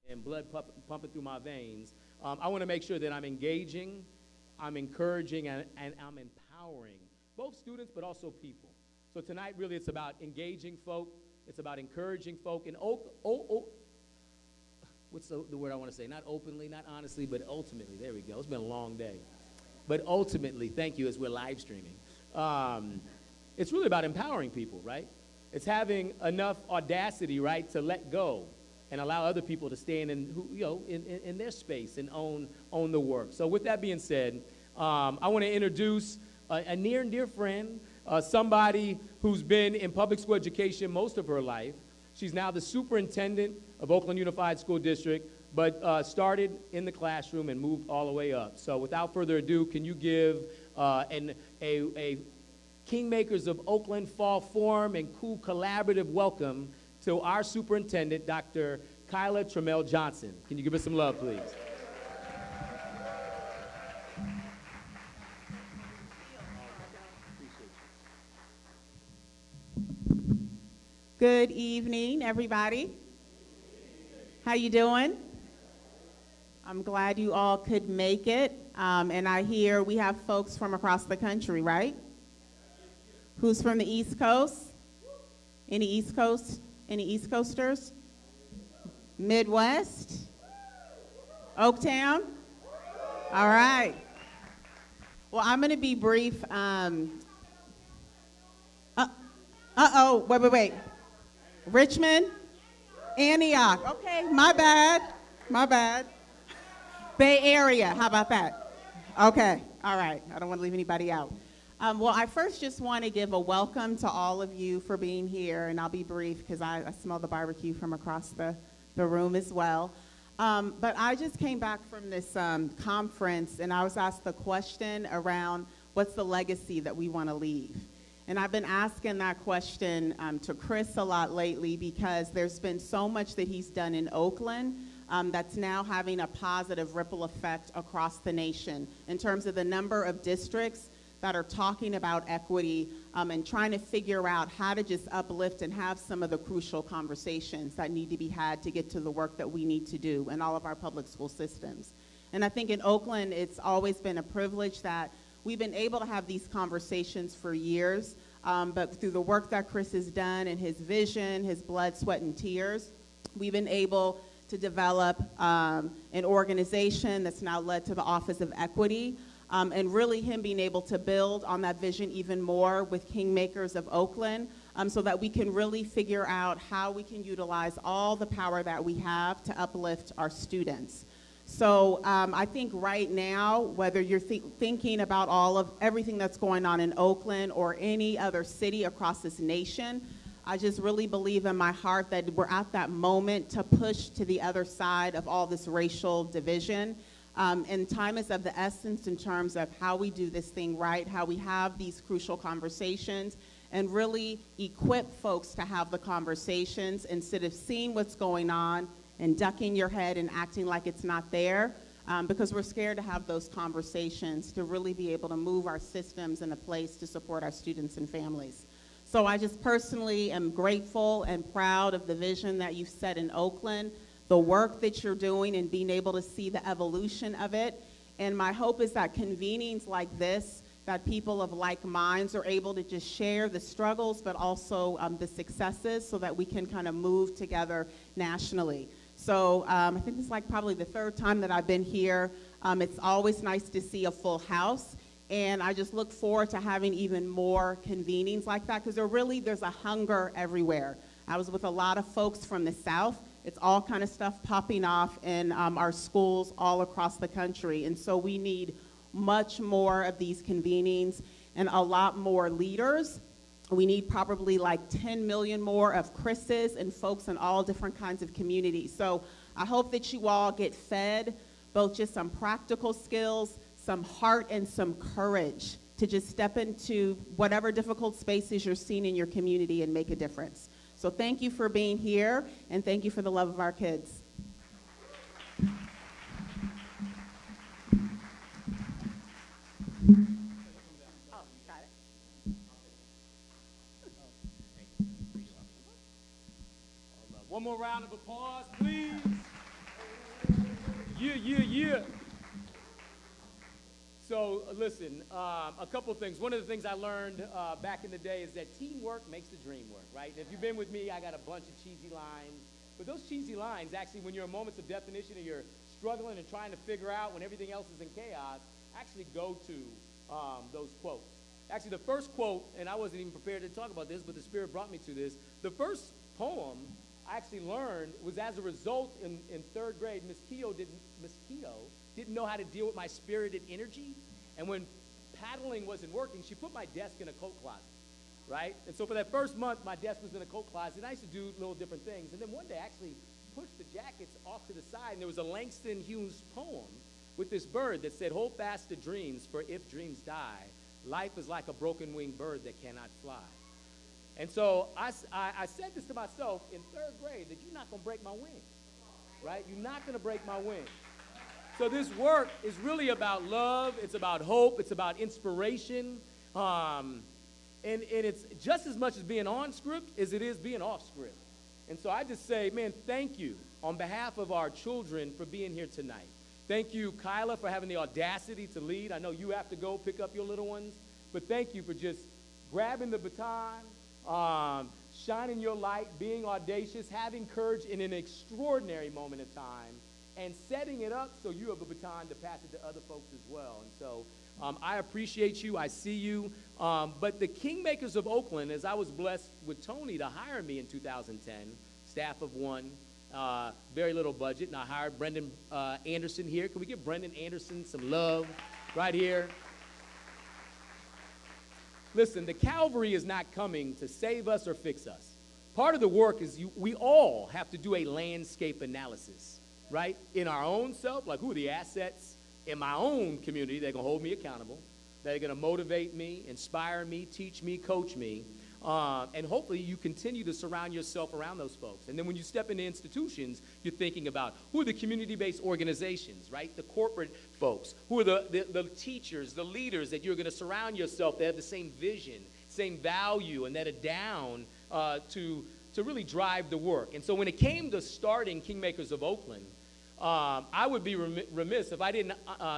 and blood pumping through my veins, I want to make sure that I'm engaging, I'm encouraging, and I'm empowering both students but also people. So tonight, really, it's about engaging folk. It's about encouraging folk. And what's the word I want to say? Not openly, not honestly, but ultimately. There we go. It's been a long day. But ultimately, thank you, as we're live streaming. It's really about empowering people, right? It's having enough audacity, right, to let go and allow other people to stand in their space and own the work. So with that being said, I want to introduce a near and dear friend, somebody who's been in public school education most of her life. She's now the superintendent of Oakland Unified School District, but started in the classroom and moved all the way up. So without further ado, can you give a Kingmakers of Oakland Fall Forum and Cool Collaborative welcome to our superintendent, Dr. Kyla Trammell Johnson. Can you give us some love, please? Good evening, everybody. How you doing? I'm glad you all could make it. And I hear we have folks from across the country, right? Who's from the East Coast? Any East Coast? Any East Coasters? Midwest? Oaktown? All right. Well, I'm going to be brief. Wait. Richmond? Antioch. Okay, my bad. Bay Area, how about that? Okay, all right. I don't want to leave anybody out. Well, I first just want to give a welcome to all of you for being here, and I'll be brief because I smell the barbecue from across the room as well. But I just came back from this conference, and I was asked the question around what's the legacy that we want to leave. And I've been asking that question to Chris a lot lately because there's been so much that he's done in Oakland that's now having a positive ripple effect across the nation in terms of the number of districts that are talking about equity and trying to figure out how to just uplift and have some of the crucial conversations that need to be had to get to the work that we need to do in all of our public school systems. And I think in Oakland, it's always been a privilege that we've been able to have these conversations for years, but through the work that Chris has done and his vision, his blood, sweat, and tears, we've been able to develop an organization that's now led to the Office of Equity, and really him being able to build on that vision even more with Kingmakers of Oakland, so that we can really figure out how we can utilize all the power that we have to uplift our students. So I think right now, whether you're thinking about everything that's going on in Oakland or any other city across this nation, I just really believe in my heart that we're at that moment to push to the other side of all this racial division. And time is of the essence in terms of how we do this thing right, how we have these crucial conversations, and really equip folks to have the conversations instead of seeing what's going on and ducking your head and acting like it's not there, because we're scared to have those conversations to really be able to move our systems in a place to support our students and families. So I just personally am grateful and proud of the vision that you've set in Oakland, the work that you're doing and being able to see the evolution of it. And my hope is that convenings like this, that people of like minds are able to just share the struggles, but also the successes so that we can kind of move together nationally. So I think it's like probably the third time that I've been here. It's always nice to see a full house. And I just look forward to having even more convenings like that, because there's a hunger everywhere. I was with a lot of folks from the South. It's all kind of stuff popping off in our schools all across the country. And so we need much more of these convenings and a lot more leaders. We need probably like 10 million more of Chris's and folks in all different kinds of communities. So I hope that you all get fed both just some practical skills, some heart, and some courage to just step into whatever difficult spaces you're seeing in your community and make a difference. So thank you for being here, and thank you for the love of our kids. One more round of applause, please. Yeah. So listen, a couple of things. One of the things I learned back in the day is that teamwork makes the dream work, right? And if you've been with me, I got a bunch of cheesy lines. But those cheesy lines, actually, when you're in moments of definition and you're struggling and trying to figure out when everything else is in chaos, actually go to those quotes. Actually, the first quote, and I wasn't even prepared to talk about this, but the Spirit brought me to this. The first poem I actually learned was as a result in third grade. Miss Keogh didn't know how to deal with my spirited energy. And when paddling wasn't working, she put my desk in a coat closet, right? And so for that first month, my desk was in a coat closet. And I used to do little different things. And then one day, I actually pushed the jackets off to the side, and there was a Langston Hughes poem with this bird that said, "Hold fast to dreams, for if dreams die, life is like a broken-winged bird that cannot fly." And so I said this to myself in third grade, that you're not going to break my wings, right? You're not going to break my wings. So this work is really about love. It's about hope. It's about inspiration. And it's just as much as being on script as it is being off script. And so I just say, man, thank you on behalf of our children for being here tonight. Thank you, Kyla, for having the audacity to lead. I know you have to go pick up your little ones, but thank you for just grabbing the baton, shining your light, being audacious, having courage in an extraordinary moment of time, and setting it up so you have a baton to pass it to other folks as well. And so I appreciate you. I see you. But the Kingmakers of Oakland, as I was blessed with Tony to hire me in 2010, staff of one, very little budget, and I hired Brendan Anderson here. Can we give Brendan Anderson some love right here? Listen, the Calvary is not coming to save us or fix us. Part of the work is we all have to do a landscape analysis, right? In our own self, like who are the assets in my own community that are going to hold me accountable, that are going to motivate me, inspire me, teach me, coach me. And hopefully you continue to surround yourself around those folks. And then when you step into institutions, you're thinking about who are the community-based organizations, right? The corporate folks. Who are the teachers, the leaders that you're going to surround yourself that have the same vision, same value, and that are down to really drive the work. And so when it came to starting Kingmakers of Oakland, I would be remiss if I didn't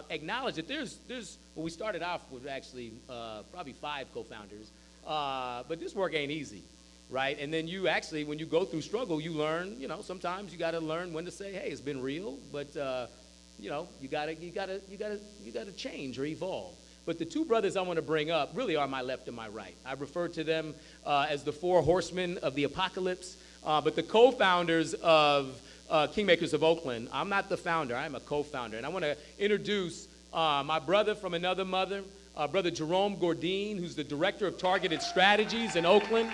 acknowledge that well, we started off with actually probably 5 co-founders. But this work ain't easy, right? And then you actually, when you go through struggle, you learn, sometimes you got to learn when to say, hey, it's been real, but, you got to change or evolve. But the 2 brothers I want to bring up really are my left and my right. I refer to them as the 4 horsemen of the apocalypse, but the co-founders of Kingmakers of Oakland. I'm not the founder. I'm a co-founder. And I want to introduce my brother from another mother, Brother Jerome Gordine, who's the Director of Targeted Strategies in Oakland.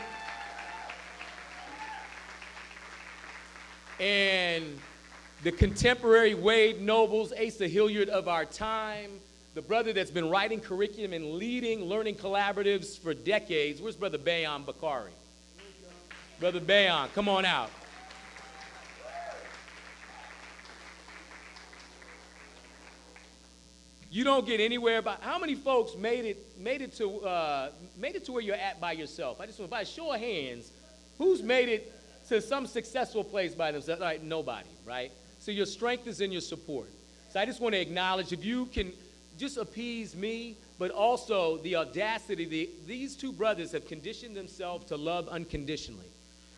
And the contemporary Wade Nobles, Asa Hilliard of our time, the brother that's been writing curriculum and leading learning collaboratives for decades. Where's Brother Bayon Bakari? Brother Bayon, come on out. You don't get anywhere by how many folks made it to where you're at by yourself? I just want by a show of hands, who's made it to some successful place by themselves? All right, nobody, right? So your strength is in your support. So I just want to acknowledge if you can just appease me, but also the audacity. These 2 brothers have conditioned themselves to love unconditionally.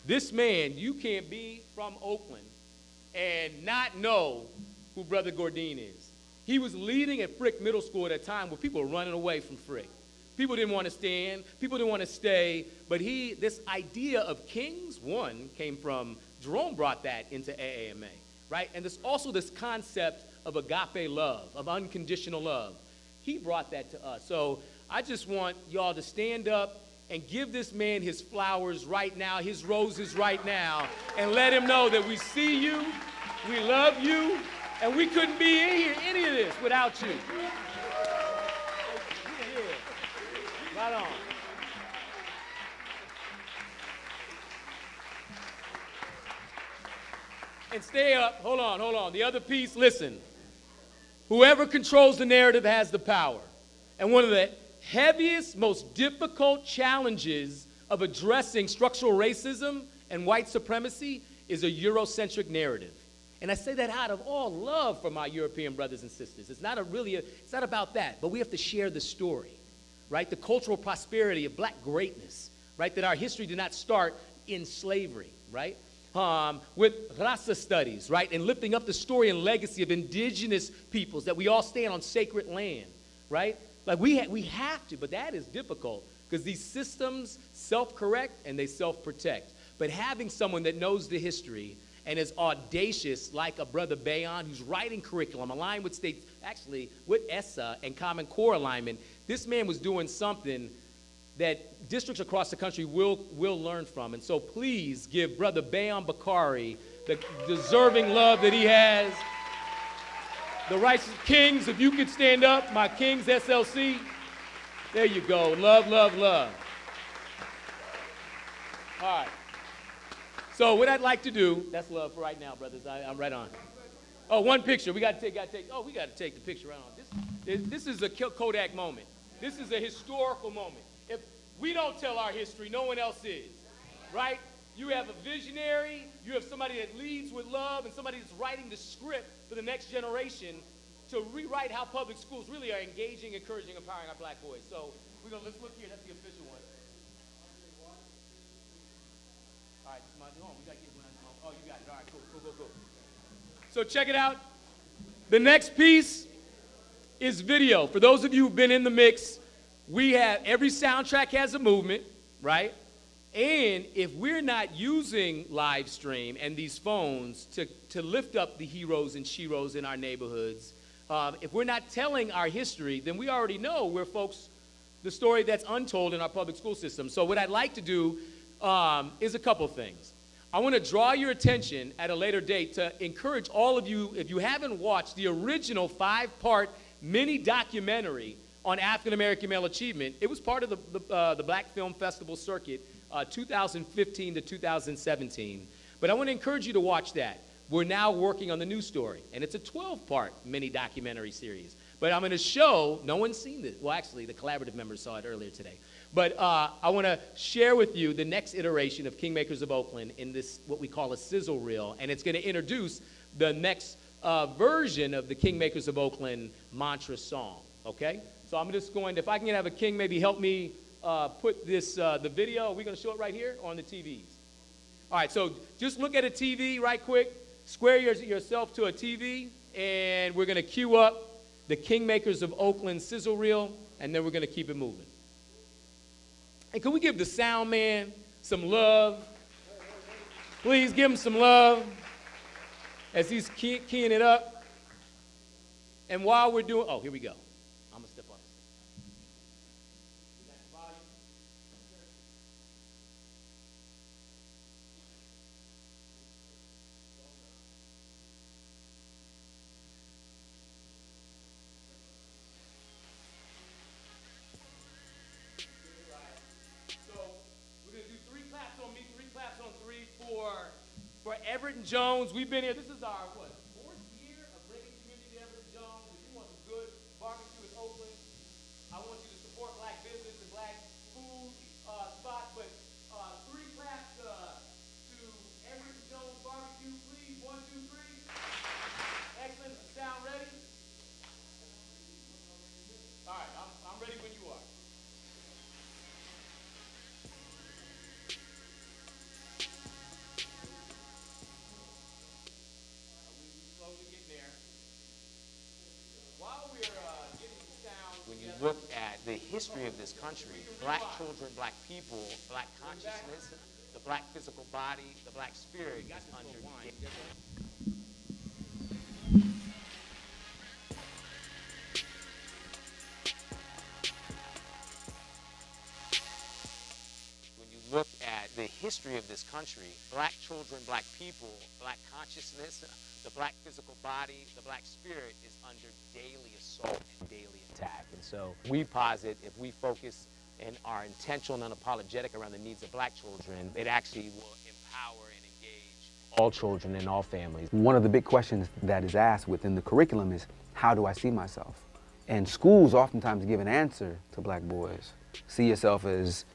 This man, you can't be from Oakland and not know who Brother Gordine is. He was leading at Frick Middle School at a time where people were running away from Frick. People didn't want to stand. People didn't want to stay. But this idea of kings, one, came from, Jerome brought that into AAMA, right? And there's also this concept of agape love, of unconditional love. He brought that to us. So I just want y'all to stand up and give this man his flowers right now, his roses right now, and let him know that we see you, we love you, and we couldn't be in here, any of this, without you. Yeah. Right on. And stay up. Hold on. The other piece, listen. Whoever controls the narrative has the power. And one of the heaviest, most difficult challenges of addressing structural racism and white supremacy is a Eurocentric narrative. And I say that out of all love for my European brothers and sisters. It's not it's not about that, but we have to share the story, right? The cultural prosperity of black greatness, right? That our history did not start in slavery, right? With Raza studies, right? And lifting up the story and legacy of indigenous peoples, that we all stand on sacred land, right? Like we have to, but that is difficult because these systems self-correct and they self-protect. But having someone that knows the history and is audacious like a brother Bayon who's writing curriculum aligned with states, actually with ESSA and Common Core alignment, this man was doing something that districts across the country will learn from. And so please give Brother Bayon Bakari the deserving love that he has. The righteous kings, if you could stand up, my kings, SLC. There you go. Love, love, love. All right. So what I'd like to do, that's love for right now, brothers. I'm right on. Oh, one picture. We got to take. Oh, we got to take the picture right on. This is a Kodak moment. This is a historical moment. If we don't tell our history, no one else is, right? You have a visionary, you have somebody that leads with love, and somebody that's writing the script for the next generation to rewrite how public schools really are engaging, encouraging, empowering our black boys. So let's look here. That's the official one. All right, we gotta get one. Oh, you got it. All right, cool. So check it out. The next piece is video. For those of you who've been in the mix, we have every soundtrack has a movement, right? And if we're not using live stream and these phones to lift up the heroes and sheroes in our neighborhoods, if we're not telling our history, then we already know we're the story that's untold in our public school system. So what I'd like to do is a couple things. I want to draw your attention at a later date to encourage all of you, if you haven't watched the original 5-part mini documentary on African American male achievement. It was part of the Black Film Festival circuit, 2015 to 2017. But I want to encourage you to watch that. We're now working on the new story, and it's a 12-part mini documentary series. But I'm going to show, no one's seen this. Well, actually, the collaborative members saw it earlier today. But I want to share with you the next iteration of Makers of Oakland in this, what we call a sizzle reel, and it's going to introduce the next version of the Makers of Oakland mantra song, okay? So I'm just going to, if I can have a king maybe help me put this, the video. Are we going to show it right here or on the TVs? All right, so just look at a TV right quick. Square yourself to a TV, and we're going to cue up the Makers of Oakland sizzle reel, and then we're going to keep it moving. And can we give the sound man some love? Please give him some love as he's keying it up. And while we're doing, oh, here we go. I'm going to step up. For Everett and Jones. We've been here. This is our, 4th year of bringing community to Everett and Jones. If you want some good barbecue in Oakland, I want you to support black business and black food spots. But 3 claps to Everett and Jones barbecue, please. 1, 2, 3. Excellent. Sound ready? All right, I'm ready when you are. When you look at the history of this country, black children, black people, black consciousness, the black physical body, the black spirit is under When you look at the history of this country, black children, black people, black consciousness, the black physical body, the black spirit is under daily assault and daily attack. And so we posit if we focus and are intentional and unapologetic around the needs of black children, it actually will empower and engage all children and all families. One of the big questions that is asked within the curriculum is, how do I see myself? And schools oftentimes give an answer to black boys. See yourself as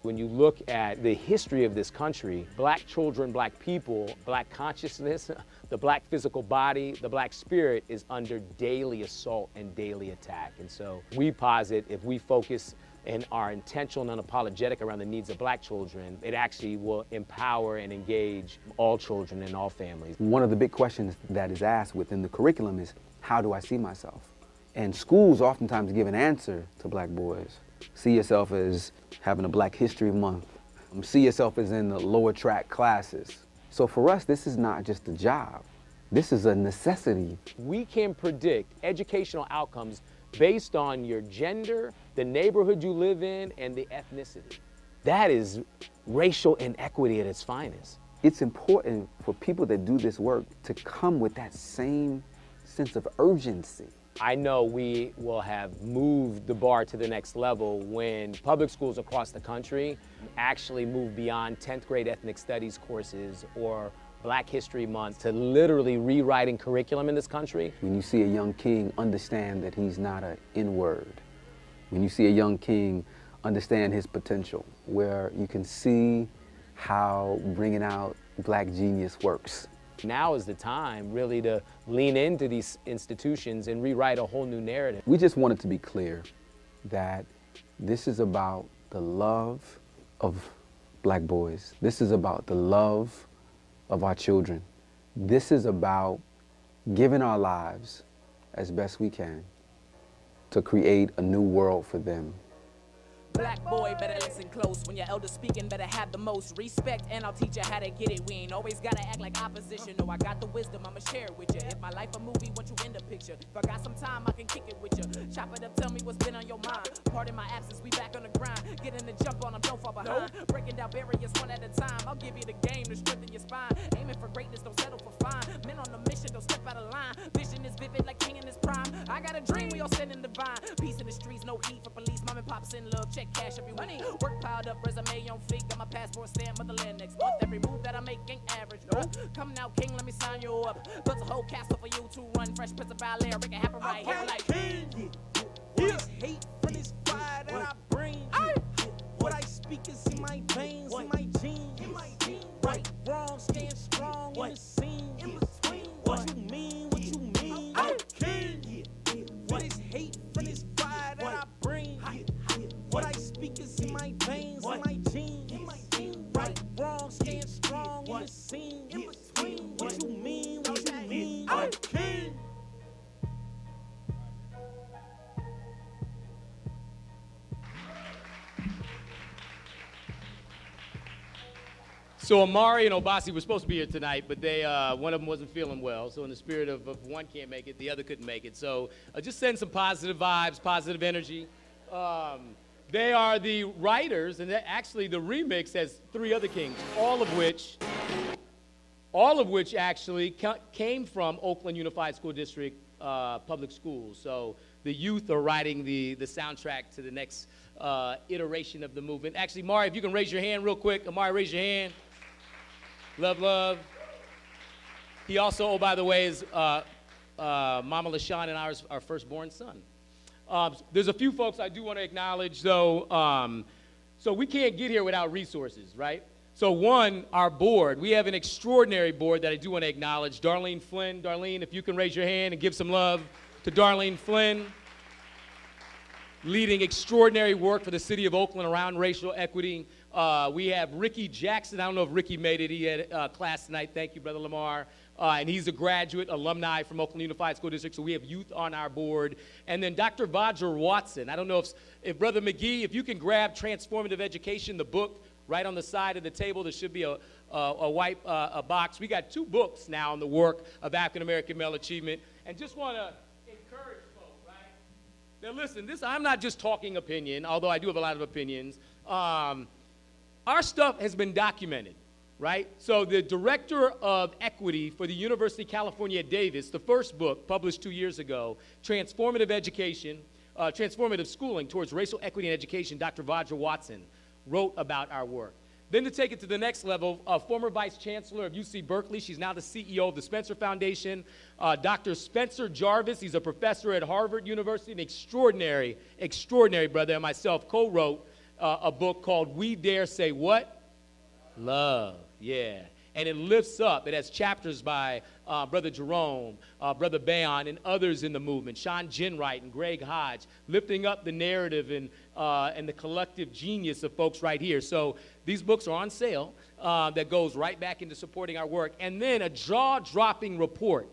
When you look at the history of this country, black children, black people, black consciousness, the black physical body, the black spirit is under daily assault and daily attack. And so we posit if we focus and are intentional and unapologetic around the needs of black children, it actually will empower and engage all children and all families. One of the big questions that is asked within the curriculum is, how do I see myself? And schools oftentimes give an answer to black boys. See yourself as having a Black History Month. See yourself as in the lower track classes. So for us, this is not just a job. This is a necessity. We can predict educational outcomes based on your gender, the neighborhood you live in, and the ethnicity. That is racial inequity at its finest. It's important for people that do this work to come with that same sense of urgency. I know we will have moved the bar to the next level when public schools across the country actually move beyond 10th grade ethnic studies courses or Black History Month to literally rewriting curriculum in this country. When you see a young king, understand that he's not an N-word. When you see a young king, understand his potential, where you can see how bringing out black genius works. Now is the time really to lean into these institutions and rewrite a whole new narrative. We just wanted to be clear that this is about the love of black boys. This is about the love of our children. This is about giving our lives as best we can to create a new world for them. Black boy, better listen close. When your elders speaking, better have the most respect, and I'll teach you how to get it. We ain't always gotta act like opposition. No, I got the wisdom, I'ma share it with you. If my life a movie, once you in the picture, if I got some time, I can kick it with you. Chop it up, tell me what's been on your mind. Pardon my absence, we back on the grind. Get in the jump on them, don't fall behind. Breaking down barriers one at a time. I'll give you the game to strengthen your spine. Aiming for greatness, don't settle for fine. Men on the mission, don't step out of line. Vision is vivid like king in his prime. I got a dream, we all sending divine. Peace in the streets, no heat for police. Mom and pops in love, check cash every week. Work piled up, resume on fleek. Got my passport stamp, motherland next month. Every move that I make ain't average. Come now, king, let me sign you up. Built a whole castle for you to run. Fresh Prince of Bel-Air, make it happen right here. Like king. This hate from this fire that I bring. What I speak is in my veins, in my genes. Right, wrong, stand strong in the scene. In between, what you mean, what you mean. I'm king. This hate from this fire that I bring. What I speak is in my veins, in my genes. Right, wrong, stand strong in the scene. In between, what you mean, what you mean. I'm king. So Amari and Obasi were supposed to be here tonight, but they one of them wasn't feeling well. So in the spirit of if one can't make it, the other couldn't make it. So just send some positive vibes, positive energy. They are the writers, and actually the remix has 3 other kings, all of which actually came from Oakland Unified School District public schools. So the youth are writing the soundtrack to the next iteration of the movement. Actually, Mari, if you can raise your hand real quick. Amari, raise your hand. Love, love. He also, oh, by the way, is Mama LaShawn and our firstborn son. There's a few folks I do want to acknowledge, though. So we can't get here without resources, right? So one, our board. We have an extraordinary board that I do want to acknowledge. Darlene Flynn. Darlene, if you can raise your hand and give some love to Darlene Flynn, leading extraordinary work for the city of Oakland around racial equity. We have Ricky Jackson. I don't know if Ricky made it. He had class tonight. Thank you, Brother Lamar. And he's a graduate, alumni from Oakland Unified School District, so we have youth on our board. And then Dr. Vajra Watson. I don't know if Brother McGee, if you can grab Transformative Education, the book, right on the side of the table. There should be a white box. We got 2 books now on the work of African-American male achievement. And just want to encourage folks, right? Now listen, I'm not just talking opinion, although I do have a lot of opinions. Our stuff has been documented, right? So the director of equity for the University of California at Davis, the first book published 2 years ago, Transformative Education, Transformative Schooling Towards Racial Equity in Education, Dr. Vajra Watson wrote about our work. Then to take it to the next level, former Vice Chancellor of UC Berkeley, she's now the CEO of the Spencer Foundation, Dr. Spencer Jarvis, he's a professor at Harvard University, an extraordinary brother, and myself co-wrote a book called We Dare Say What? Love, yeah. And it lifts up, it has chapters by Brother Jerome, Brother Bayon, and others in the movement, Sean Ginwright and Greg Hodge, lifting up the narrative and the collective genius of folks right here. So these books are on sale that goes right back into supporting our work. And then a jaw-dropping report.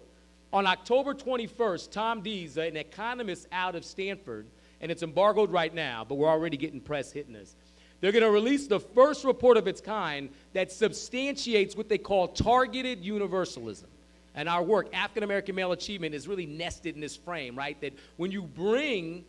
On October 21st, Tom Dees, an economist out of Stanford, and it's embargoed right now, but we're already getting press hitting us. They're going to release the first report of its kind that substantiates what they call targeted universalism. And our work, African American Male Achievement, is really nested in this frame, right? That when you bring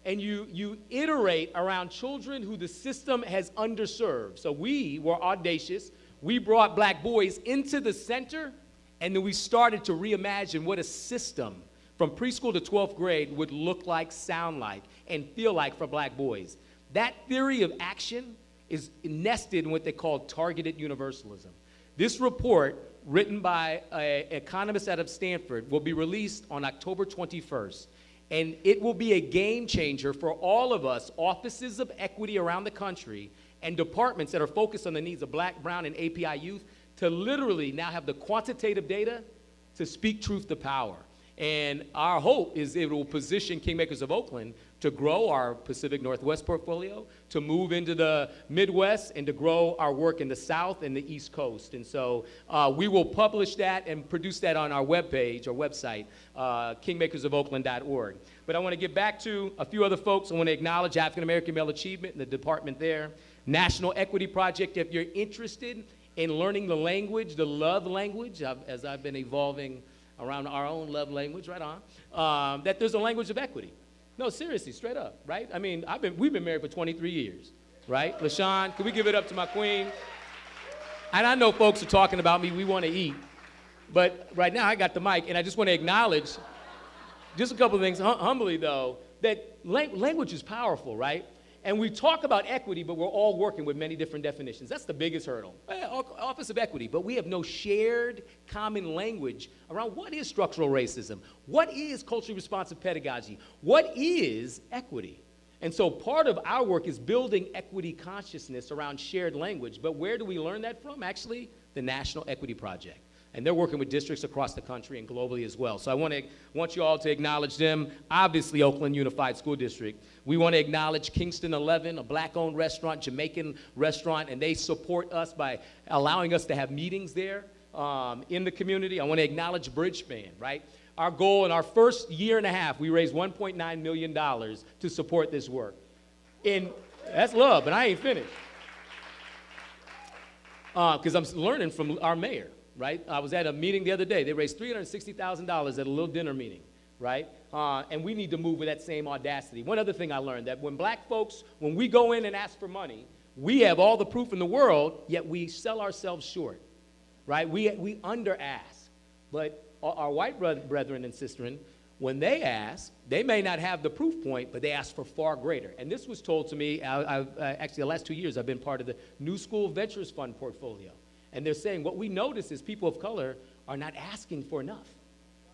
and you iterate around children who the system has underserved. So we were audacious. We brought black boys into the center, and then we started to reimagine what a system from preschool to 12th grade would look like, sound like, and feel like for black boys. That theory of action is nested in what they call targeted universalism. This report, written by an economist out of Stanford, will be released on October 21st. And it will be a game changer for all of us, offices of equity around the country, and departments that are focused on the needs of black, brown, and API youth, to literally now have the quantitative data to speak truth to power. And our hope is it will position Makers of Oakland to grow our Pacific Northwest portfolio, to move into the Midwest, and to grow our work in the South and the East Coast. And so we will publish that and produce that on our webpage or website, kingmakersofoakland.org. But I want to get back to a few other folks. I want to acknowledge African American Male Achievement and the department there. National Equity Project, if you're interested in learning the language, the love language, as I've been evolving around our own love language, right on, that there's a language of equity. No, seriously, straight up, right? I mean, we've been married for 23 years, right? LaShawn, can we give it up to my queen? And I know folks are talking about me, we want to eat, but right now I got the mic, and I just want to acknowledge just a couple of things, humbly though, that language is powerful, right? And we talk about equity, but we're all working with many different definitions. That's the biggest hurdle. Office of Equity, but we have no shared common language around what is structural racism, what is culturally responsive pedagogy, what is equity. And so part of our work is building equity consciousness around shared language. But where do we learn that from? Actually, the National Equity Project. And they're working with districts across the country and globally as well. So I want you all to acknowledge them. Obviously, Oakland Unified School District. We want to acknowledge Kingston 11, a black-owned restaurant, Jamaican restaurant, and they support us by allowing us to have meetings there in the community. I want to acknowledge Bridgespan, right? Our goal in our first year and a half, we raised $1.9 million to support this work. And that's love, but I ain't finished. Because I'm learning from our mayor. Right? I was at a meeting the other day. They raised $360,000 at a little dinner meeting, right? And we need to move with that same audacity. One other thing I learned, that when black folks, when we go in and ask for money, we have all the proof in the world, yet we sell ourselves short, right? We under-ask. But our white brethren and sistren, when they ask, they may not have the proof point, but they ask for far greater. And this was told to me, actually the last 2 years, I've been part of the New School Ventures Fund portfolio. And they're saying what we notice is people of color are not asking for enough,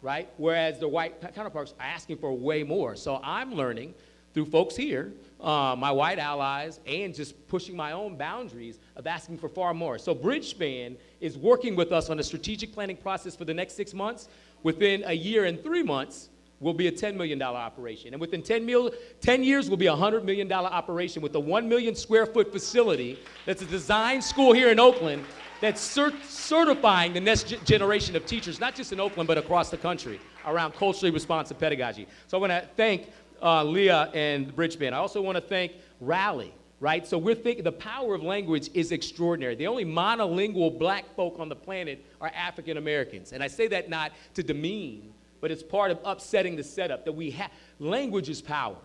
right? Whereas the white counterparts are asking for way more. So I'm learning through folks here, my white allies, and just pushing my own boundaries of asking for far more. So Bridgespan is working with us on a strategic planning process for the next 6 months. Within a year and 3 months, will be a $10 million operation. And within 10 years will be a $100 million operation with a 1 million square foot facility that's a design school here in Oakland that's certifying the next generation of teachers, not just in Oakland, but across the country, around culturally responsive pedagogy. So I want to thank Leah and Bridgespan. I also want to thank Rally, right? So we're thinking the power of language is extraordinary. The only monolingual black folk on the planet are African Americans. And I say that not to demean, but it's part of upsetting the setup that we have. Language is power.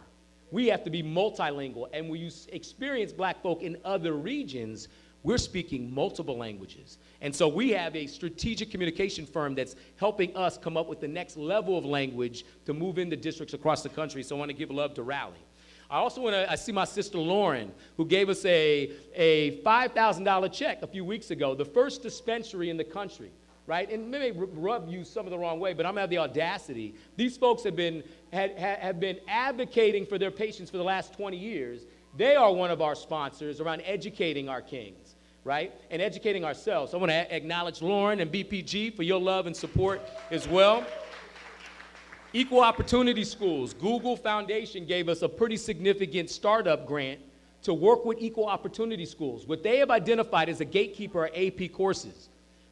We have to be multilingual. And when you experience black folk in other regions, we're speaking multiple languages. And so we have a strategic communication firm that's helping us come up with the next level of language to move into districts across the country. So I want to give love to Rally. I also want to, I see my sister Lauren, who gave us a $5,000 check a few weeks ago, the first dispensary in the country, right? And maybe rub you some of the wrong way, but I'm going to have the audacity. These folks have been advocating for their patients for the last 20 years. They are one of our sponsors around educating our kings, right? And educating ourselves. So I want to acknowledge Lauren and BPG for your love and support as well. Equal Opportunity Schools. Google Foundation gave us a pretty significant startup grant to work with equal opportunity schools. What they have identified as a gatekeeper are AP courses.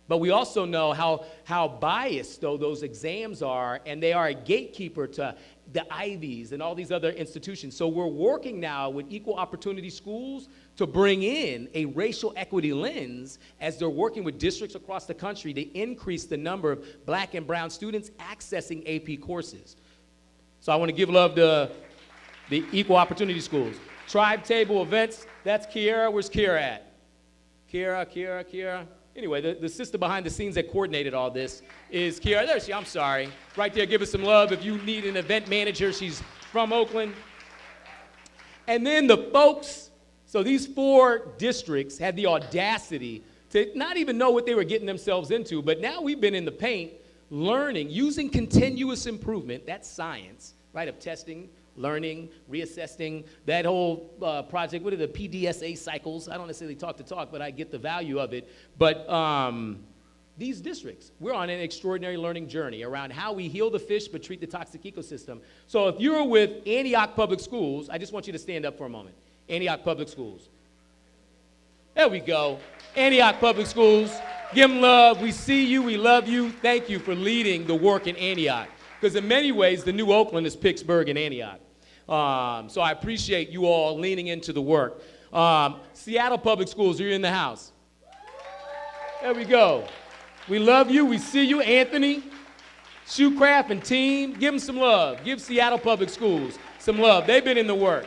But we also know how biased, though, those exams are, and they are a gatekeeper to the Ivies and all these other institutions. So we're working now with equal opportunity schools to bring in a racial equity lens as they're working with districts across the country to increase the number of black and brown students accessing AP courses. So I want to give love to the equal opportunity schools. Tribe Table Events, that's Kiara. Where's Kiara at? Kiara. Anyway, the sister behind the scenes that coordinated all this is Kiara. There she is, I'm sorry. Right there, give us some love. If you need an event manager, she's from Oakland. And then the folks, so these 4 districts had the audacity to not even know what they were getting themselves into, but now we've been in the paint learning, using continuous improvement, that's science, right, of testing, learning, reassessing, that whole project. What are the PDSA cycles? I don't necessarily talk the talk, but I get the value of it. But these districts, we're on an extraordinary learning journey around how we heal the fish but treat the toxic ecosystem. So if you're with Antioch Public Schools, I just want you to stand up for a moment. Antioch Public Schools. There we go. Antioch Public Schools. Give them love. We see you. We love you. Thank you for leading the work in Antioch. Because in many ways, the new Oakland is Pittsburgh and Antioch. So I appreciate you all leaning into the work. Seattle Public Schools, you're in the house. There we go. We love you. We see you. Anthony, Shoecraft, and team, give them some love. Give Seattle Public Schools some love. They've been in the work.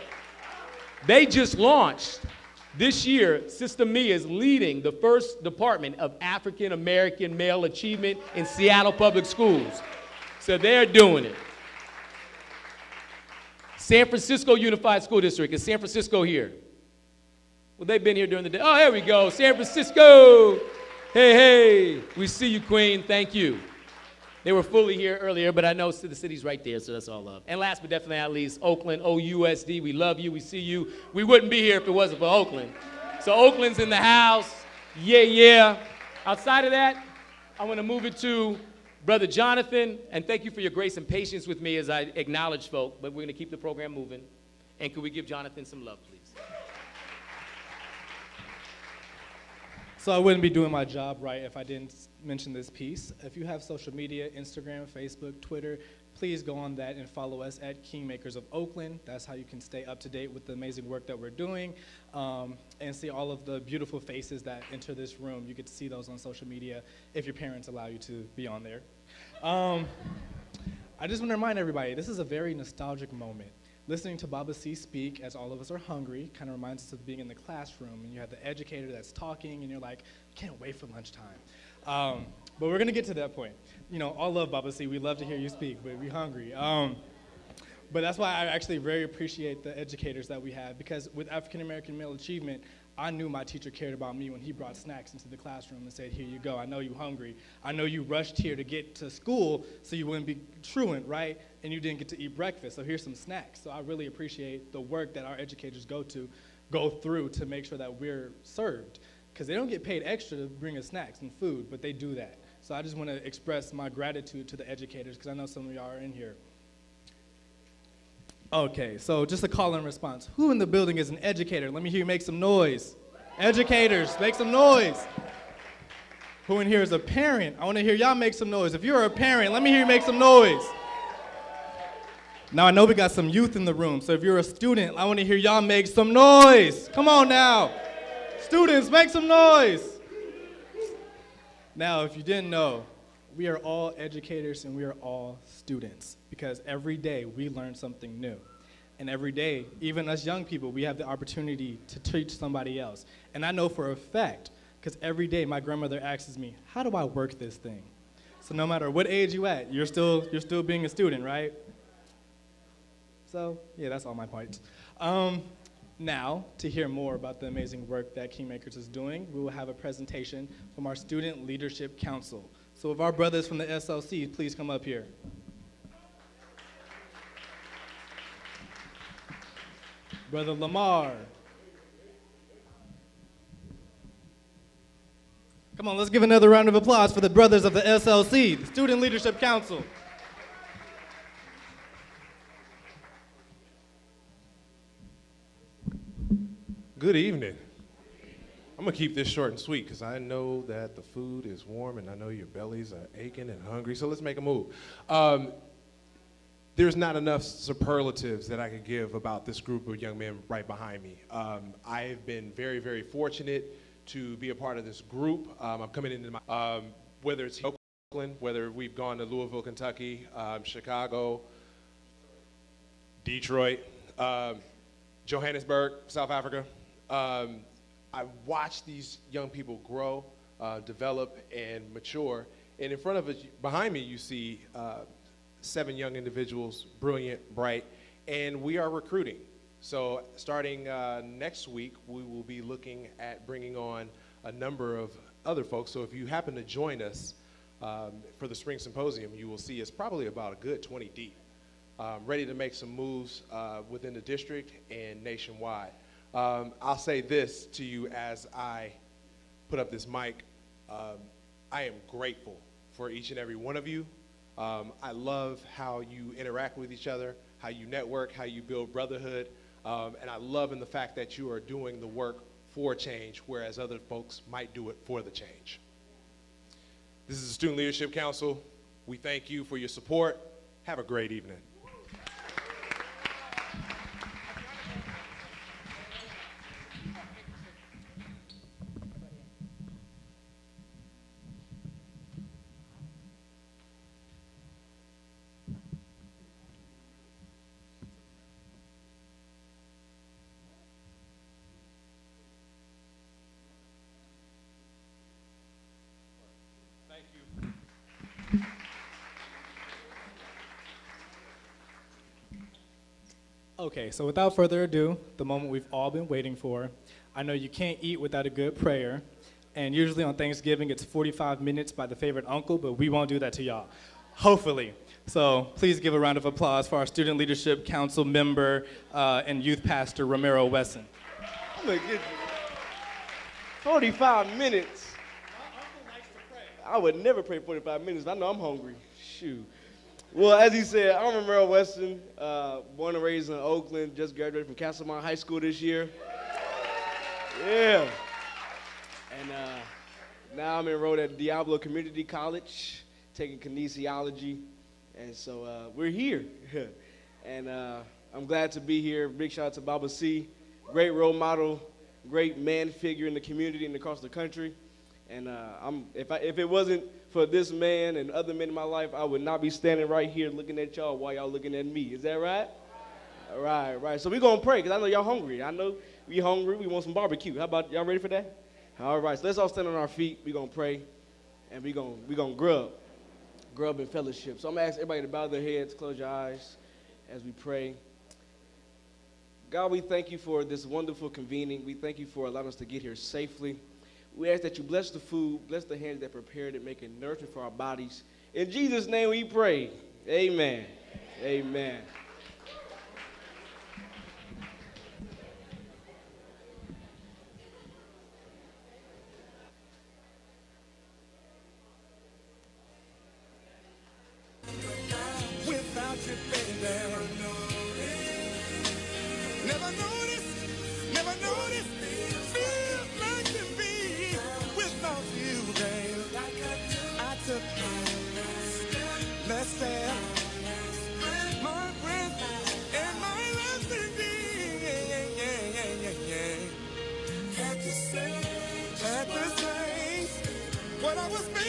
They just launched. This year, Sister Mia is leading the first Department of African American Male Achievement in Seattle Public Schools. So they're doing it. San Francisco Unified School District. Is San Francisco here? Well, they've been here during the day. Oh, there we go. San Francisco. Hey. We see you, Queen. Thank you. They were fully here earlier, but I know the city's right there, so that's all love. And last but definitely not least, Oakland, OUSD. We love you. We see you. We wouldn't be here if it wasn't for Oakland. So Oakland's in the house. Yeah. Outside of that, I want to move it to Brother Jonathan, and thank you for your grace and patience with me as I acknowledge folk, but we're going to keep the program moving. And could we give Jonathan some love, please? So I wouldn't be doing my job right if I didn't mention this piece. If you have social media, Instagram, Facebook, Twitter, please go on that and follow us at Makers of Oakland. That's how you can stay up to date with the amazing work that we're doing and see all of the beautiful faces that enter this room. You get to see those on social media if your parents allow you to be on there. I just want to remind everybody, this is a very nostalgic moment. Listening to Baba C speak as all of us are hungry kind of reminds us of being in the classroom, and you have the educator that's talking, and you're like, can't wait for lunchtime. But we're going to get to that point. You know, all love Baba C. We love to hear you speak, but we're hungry. But that's why I actually very appreciate the educators that we have, because with African American Male Achievement, I knew my teacher cared about me when he brought snacks into the classroom and said, here you go, I know you're hungry. I know you rushed here to get to school so you wouldn't be truant, right? And you didn't get to eat breakfast, so here's some snacks. So I really appreciate the work that our educators go through to make sure that we're served. Because they don't get paid extra to bring us snacks and food, but they do that. So I just want to express my gratitude to the educators, because I know some of y'all are in here. Okay, so just a call and response. Who in the building is an educator? Let me hear you make some noise. Educators, make some noise. Who in here is a parent? I want to hear y'all make some noise. If you're a parent, let me hear you make some noise. Now, I know we got some youth in the room, so if you're a student, I want to hear y'all make some noise. Come on now. Students, make some noise. Now, if you didn't know, we are all educators and we are all students, because every day we learn something new. And every day, even us young people, we have the opportunity to teach somebody else. And I know for a fact, because every day my grandmother asks me, how do I work this thing? So no matter what age you at, you're still being a student, right? So, yeah, that's all my points. Now, to hear more about the amazing work that Kingmakers is doing, we will have a presentation from our Student Leadership Council. So if our brothers from the SLC, please come up here. Brother Lamar. Come on, let's give another round of applause for the brothers of the SLC, the Student Leadership Council. Good evening. I'm gonna keep this short and sweet because I know that the food is warm and I know your bellies are aching and hungry, so let's make a move. There's not enough superlatives that I could give about this group of young men right behind me. I've been very, very fortunate to be a part of this group. I'm coming into my, whether it's Oakland, whether we've gone to Louisville, Kentucky, Chicago, Detroit, Johannesburg, South Africa. I've watched these young people grow, develop, and mature. And in front of us, behind me, you see 7 young individuals, brilliant, bright, and we are recruiting. So starting next week, we will be looking at bringing on a number of other folks. So if you happen to join us for the Spring Symposium, you will see us probably about a good 20 deep, ready to make some moves within the district and nationwide. I'll say this to you as I put up this mic. I am grateful for each and every one of you. I love how you interact with each other, how you network, how you build brotherhood. And I love in the fact that you are doing the work for change, whereas other folks might do it for the change. This is the Student Leadership Council. We thank you for your support. Have a great evening. Okay, so without further ado, the moment we've all been waiting for. I know you can't eat without a good prayer, and usually on Thanksgiving it's 45 minutes by the favorite uncle, but we won't do that to y'all, hopefully. So please give a round of applause for our Student Leadership Council member and youth pastor, Romero Wesson. I'm gonna get 45 minutes. My uncle likes to pray. I would never pray 45 minutes. I know I'm hungry. Shoot. Well, as he said, I'm Romero Weston, born and raised in Oakland, just graduated from Castlemont High School this year. Yeah. And now I'm enrolled at Diablo Community College, taking kinesiology. And so we're here. And I'm glad to be here. Big shout out to Baba C. Great role model, great man figure in the community and across the country. And if it wasn't for this man and other men in my life, I would not be standing right here looking at y'all while y'all looking at me. Is that right? All right. So we're going to pray because I know y'all hungry. I know we hungry. We want some barbecue. How about y'all ready for that? All right. So let's all stand on our feet. We're going to pray, and we're going to grub in fellowship. So I'm going to ask everybody to bow their heads, close your eyes as we pray. God, we thank you for this wonderful convening. We thank you for allowing us to get here safely. We ask that you bless the food, bless the hands that prepared it, make it nourishment for our bodies. In Jesus' name we pray. Amen. Amen. Without you, baby, never noticed, feel like to be without you, babe. I took less than my breath and my last indeed. Had to say what I was made.